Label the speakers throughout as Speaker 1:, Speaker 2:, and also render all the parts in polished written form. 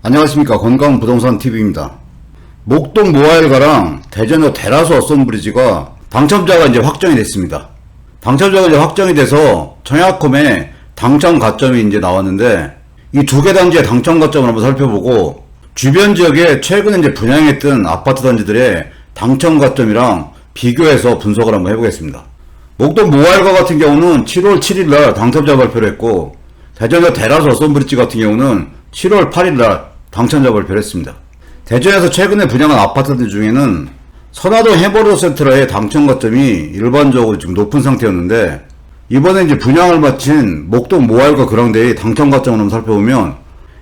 Speaker 1: 안녕하십니까. 건강부동산TV입니다. 목동 모아일가랑 대전역 대라수 어선브리지가 당첨자가 이제 확정이 됐습니다. 당첨자가 이제 확정이 돼서 청약홈에 당첨 가점이 이제 나왔는데, 이 두 개 단지의 당첨 가점을 한번 살펴보고 주변 지역에 최근에 이제 분양했던 아파트 단지들의 당첨 가점이랑 비교해서 분석을 한번 해보겠습니다. 목동 모아일가 같은 경우는 7월 7일날 당첨자 발표를 했고, 대전역 대라수 어선브리지 같은 경우는 7월 8일날 당첨자 발표를 했습니다. 대전에서 최근에 분양한 아파트들 중에는 선화동 해버드 센트라의 당첨 가점이 일반적으로 지금 높은 상태였는데, 이번에 이제 분양을 마친 목동 모아일가 그랑데의 당첨 가점을 한번 살펴보면,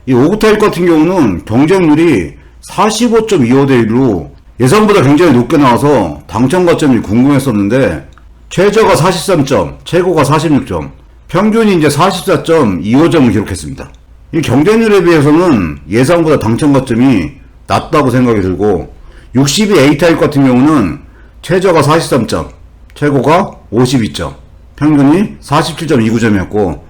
Speaker 1: 이 오구타입 같은 경우는 경쟁률이 45.25대 1로 예상보다 굉장히 높게 나와서 당첨 가점이 궁금했었는데, 최저가 43점, 최고가 46점, 평균이 이제 44.25점을 기록했습니다. 이 경쟁률에 비해서는 예상보다 당첨 가점이 낮다고 생각이 들고, 62A타입 같은 경우는 최저가 43점, 최고가 52점, 평균이 47.29점이었고,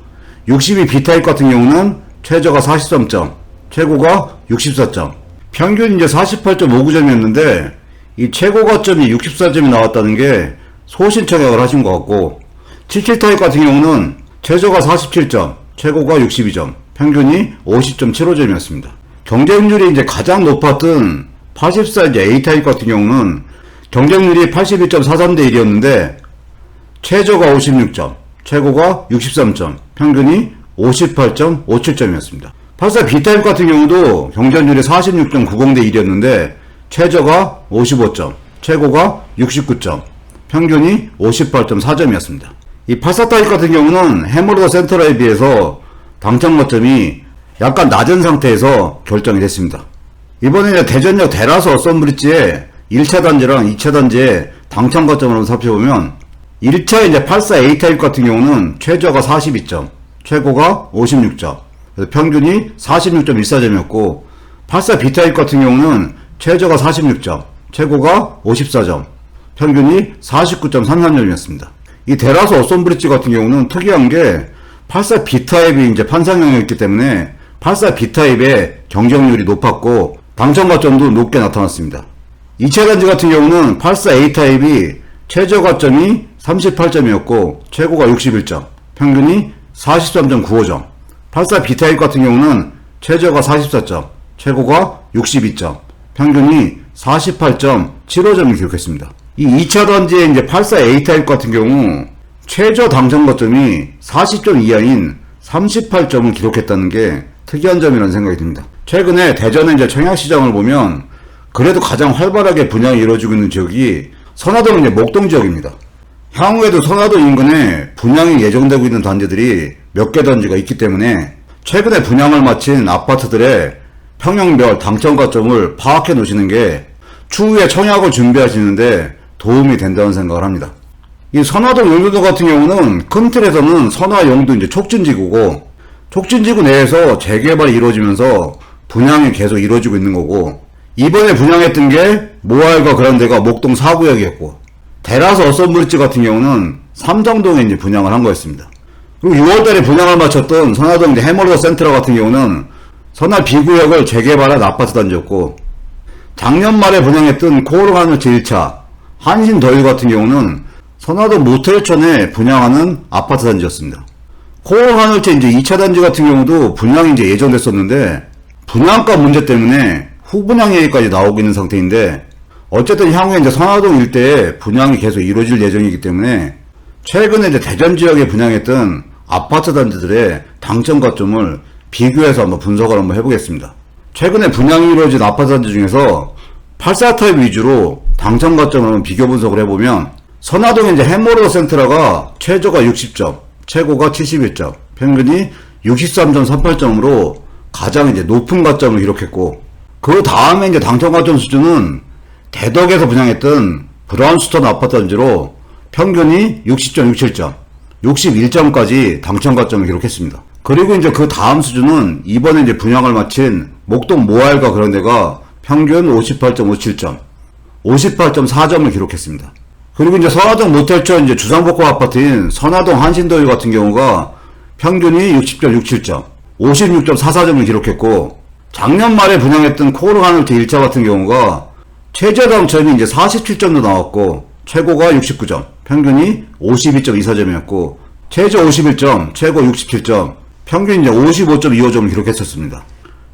Speaker 1: 62B타입 같은 경우는 최저가 43점, 최고가 64점, 평균이 이제 48.59점이었는데, 이 최고 가점이 64점이 나왔다는 게 소신 청약을 하신 것 같고, 77타입 같은 경우는 최저가 47점, 최고가 62점, 평균이 50.75점이었습니다. 경쟁률이 이제 가장 높았던 84 이제 A타입 같은 경우는 경쟁률이 81.43대 1이었는데, 최저가 56점, 최고가 63점, 평균이 58.57점이었습니다. 84 B타입 같은 경우도 경쟁률이 46.90대 1이었는데, 최저가 55점, 최고가 69점, 평균이 58.4점이었습니다. 이 84타입 같은 경우는 해머드 센트라에 비해서 당첨 가점이 약간 낮은 상태에서 결정이 됐습니다. 이번에 대전역 대라수 어선브리지의 1차 단지랑 2차 단지의 당첨 가점을 한번 살펴보면, 1차 이제 84A 타입 같은 경우는 최저가 42점, 최고가 56점, 평균이 46.14점이었고, 84B 타입 같은 경우는 최저가 46점, 최고가 54점, 평균이 49.33점이었습니다. 이 대라수 어선브리지 같은 경우는 특이한 게 84B타입이 이제 판상형이었기 때문에 84B타입의 경쟁률이 높았고 당첨 가점도 높게 나타났습니다. 2차 단지 같은 경우는 84A타입이 최저 가점이 38점이었고 최고가 61점, 평균이 43.95점. 84B타입 같은 경우는 최저가 44점, 최고가 62점, 평균이 48.75점을 기록했습니다. 이 2차 단지의 이제 84A타입 같은 경우 최저 당첨 가점이 40점 이하인 38점을 기록했다는 게 특이한 점이라는 생각이 듭니다. 최근에 대전의 이제 청약시장을 보면 그래도 가장 활발하게 분양이 이루어지고 있는 지역이 선화동 이제 목동 지역입니다. 향후에도 선화동 인근에 분양이 예정되고 있는 단지들이 몇 개 단지가 있기 때문에 최근에 분양을 마친 아파트들의 평형별 당첨 가점을 파악해 놓으시는 게 추후에 청약을 준비하시는데 도움이 된다는 생각을 합니다. 이 선화동 용도도 같은 경우는 큰 틀에서는 선화용도 이제 촉진지구고, 촉진지구 내에서 재개발이 이루어지면서 분양이 계속 이루어지고 있는 거고, 이번에 분양했던 게 모아일가 그란데가 목동 4구역이었고, 대라수 어선브리지 같은 경우는 삼성동에 이제 분양을 한 거였습니다. 그리고 6월달에 분양을 마쳤던 선화동 이제 해머드 센트라 같은 경우는 선화 B구역을 재개발한 아파트 단지였고, 작년 말에 분양했던 코오르하늘츠 1차 한신더유 같은 경우는 선화동 모텔천에 분양하는 아파트 단지였습니다. 코오르하늘츠 이제 2차 단지 같은 경우도 분양이 이제 예정됐었는데 분양가 문제 때문에 후분양 얘기까지 나오고 있는 상태인데, 어쨌든 향후에 이제 선화동 일대에 분양이 계속 이루어질 예정이기 때문에 최근에 이제 대전 지역에 분양했던 아파트 단지들의 당첨 가점을 비교해서 한번 분석을 한번 해보겠습니다. 최근에 분양이 이루어진 아파트 단지 중에서 84타입 위주로 당첨 가점을 한번 비교 분석을 해보면, 선화동의 이제 해머드 센트라가 최저가 60점, 최고가 71점, 평균이 63.38점으로 가장 이제 높은 가점을 기록했고, 그 다음에 이제 당첨 가점 수준은 대덕에서 분양했던 브라운스톤 아파트 단지로 평균이 60.67점, 61점까지 당첨 가점을 기록했습니다. 그리고 이제 그 다음 수준은 이번에 이제 분양을 마친 목동 모아일가 그런 데가 평균 58.57점, 58.4점을 기록했습니다. 그리고 이제 선화동 모텔천 이제 주상복합 아파트인 선화동 한신더유 같은 경우가 평균이 60.67점, 56.44점을 기록했고, 작년 말에 분양했던 코오르 하늘트 1차 같은 경우가 최저 당첨이 이제 47점도 나왔고 최고가 69점, 평균이 52.24점이었고 최저 51점, 최고 67점, 평균 이제 55.25점을 기록했었습니다.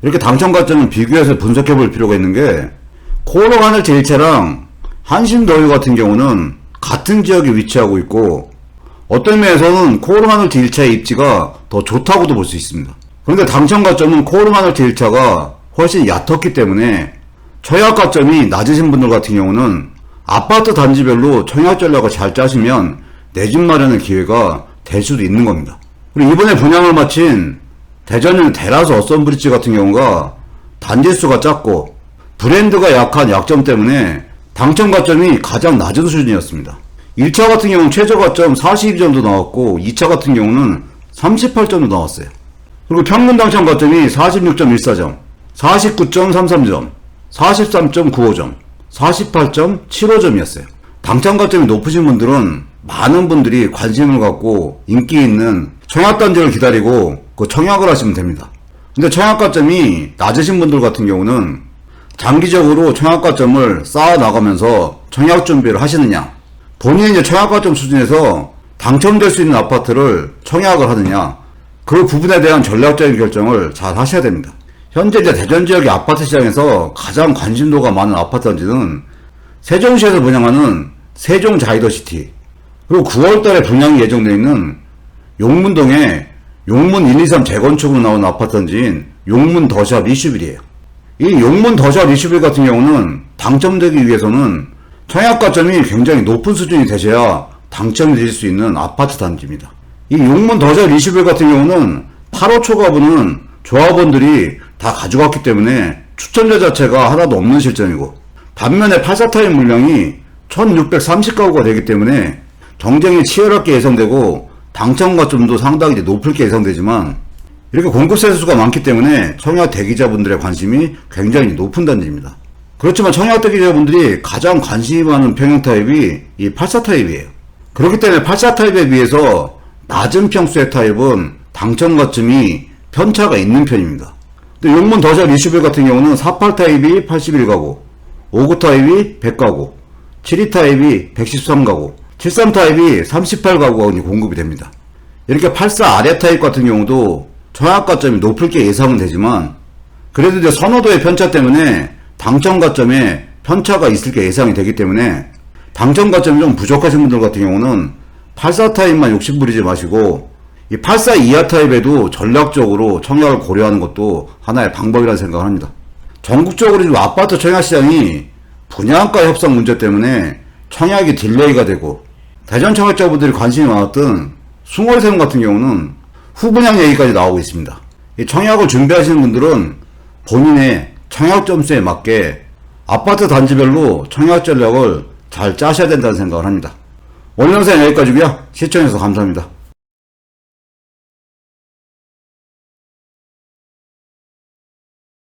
Speaker 1: 이렇게 당첨 가점을 비교해서 분석해 볼 필요가 있는 게 코오르 하늘트 1차랑 한신더유 같은 경우는 같은 지역에 위치하고 있고 어떤 면에서는 코오르 하늘트 1차의 입지가 더 좋다고도 볼 수 있습니다. 그런데 당첨 가점은 코오르 하늘트 1차가 훨씬 얕았기 때문에 청약 가점이 낮으신 분들 같은 경우는 아파트 단지별로 청약 전략을 잘 짜시면 내 집 마련의 기회가 될 수도 있는 겁니다. 그리고 이번에 분양을 마친 대전역 테라스 어썸브리지 같은 경우가 단지수가 작고 브랜드가 약한 약점 때문에 당첨 가점이 가장 낮은 수준이었습니다. 1차 같은 경우는 최저 가점 42점도 나왔고 2차 같은 경우는 38점도 나왔어요. 그리고 평균 당첨 가점이 46.14점, 49.33점, 43.95점, 48.75점이었어요. 당첨 가점이 높으신 분들은 많은 분들이 관심을 갖고 인기 있는 청약단지를 기다리고 그 청약을 하시면 됩니다. 근데 청약 가점이 낮으신 분들 같은 경우는 장기적으로 청약 가점을 쌓아 나가면서 청약 준비를 하시느냐, 본인이 이제 청약 가점 수준에서 당첨될 수 있는 아파트를 청약을 하느냐, 그 부분에 대한 전략적인 결정을 잘 하셔야 됩니다. 현재 이제 대전 지역의 아파트 시장에서 가장 관심도가 많은 아파트 단지는 세종시에서 분양하는 세종 자이더시티, 그리고 9월달에 분양이 예정되어 있는 용문동의 용문 1, 2, 3 재건축으로 나온 아파트 단지인 용문 더샵 리슈빌이에요. 이 용문 더샵 리슈빌 같은 경우는 당첨되기 위해서는 청약 가점이 굉장히 높은 수준이 되셔야 당첨이 될 수 있는 아파트 단지입니다. 이 용문 더샵 리슈빌 같은 경우는 8호 초과분은 조합원들이 다 가져갔기 때문에 추천자 자체가 하나도 없는 실정이고, 반면에 84타입 물량이 1630가구가 되기 때문에 경쟁이 치열하게 예상되고 당첨 가점도 상당히 높게 예상되지만, 이렇게 공급 세수가 많기 때문에 청약 대기자분들의 관심이 굉장히 높은 단지입니다. 그렇지만 청약 대기자분들이 가장 관심이 많은 평형 타입이 이 84타입이에요. 그렇기 때문에 84타입에 비해서 낮은 평수의 타입은 당첨 가점이 편차가 있는 편입니다. 근데 용문 더샵 리슈빌 같은 경우는 48타입이 81가구, 59타입이 100가구, 72타입이 113가구, 73타입이 38가구가 공급이 됩니다. 이렇게 84 아래 타입 같은 경우도 청약 가점이 높을 게 예상은 되지만, 그래도 이제 선호도의 편차 때문에 당첨 가점에 편차가 있을 게 예상이 되기 때문에 당첨 가점이 좀 부족하신 분들 같은 경우는 84 타입만 욕심부리지 마시고 이 84 이하 타입에도 전략적으로 청약을 고려하는 것도 하나의 방법이라는 생각을 합니다. 전국적으로 지금 아파트 청약 시장이 분양가 협상 문제 때문에 청약이 딜레이가 되고, 대전 청약자분들이 관심이 많았던 숭월세움 같은 경우는 후분양 얘기까지 나오고 있습니다. 이 청약을 준비하시는 분들은 본인의 청약 점수에 맞게 아파트 단지별로 청약 전략을 잘 짜셔야 된다는 생각을 합니다. 오늘 영상 여기까지고요. 시청해주셔서 감사합니다.